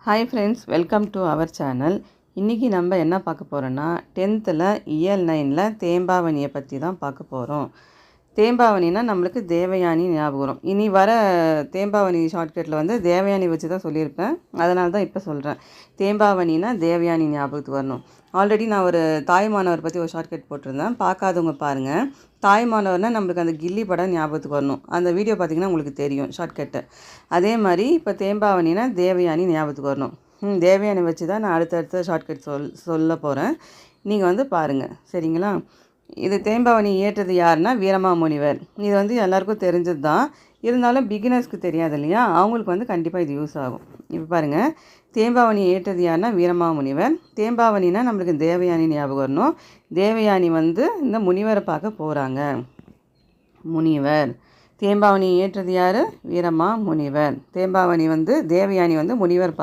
Hi friends, welcome to our channel. இன்றைக்கி நம்ம என்ன பார்க்க போகிறோன்னா 10th இயல் 9 தேம்பாவணியை பற்றி தான் பார்க்க போகிறோம். தேம்பாவணினா நம்மளுக்கு தேவயானி ஞாபகம் வரும். இனி வர தேம்பாவணி ஷார்ட்கட்டில் வந்து தேவயானி வச்சு தான் சொல்லியிருப்பேன். அதனால தான் இப்போ சொல்கிறேன். தேம்பாவணினா தேவயானி ஞாபகத்துக்கு வரணும். ஆல்ரெடி நான் ஒரு தாய்மானவர் பற்றி ஒரு ஷார்ட்கட் போட்டிருந்தேன். பார்க்காதவங்க பாருங்கள். தாய்மானவர்னால் நம்மளுக்கு அந்த கில்லி படம் ஞாபகத்துக்கு வரணும். அந்த வீடியோ பார்த்திங்கன்னா உங்களுக்கு தெரியும் ஷார்ட்கட்டு. அதே மாதிரி இப்போ தேம்பாவணினா தேவயானி ஞாபகத்துக்கு வரணும். தேவயானி வச்சு தான் நான் அடுத்தடுத்த ஷார்ட்கட் சொல்ல போகிறேன். நீங்கள் வந்து பாருங்கள், சரிங்களா? இது தேம்பாவணி இயற்றது யாருன்னா வீரமாமுனிவர். இது வந்து எல்லாருக்கும் தெரிஞ்சது தான். இருந்தாலும் பிகினர்ஸ்க்கு தெரியாது இல்லையா, அவங்களுக்கு வந்து கண்டிப்பாக இது யூஸ் ஆகும். இப்போ பாருங்கள், தேம்பாவணி இயற்றது யாருன்னா வீரமாமுனிவர். தேம்பாவணினா நம்மளுக்கு தேவயானி ஞாபகம் வரணும். தேவயானி வந்து இந்த முனிவரை பார்க்க போகிறாங்க. முனிவர். தேம்பாவணி இயற்றது யார்? வீரமாமுனிவர். தேம்பாவணி வந்து தேவயானி வந்து முனிவர்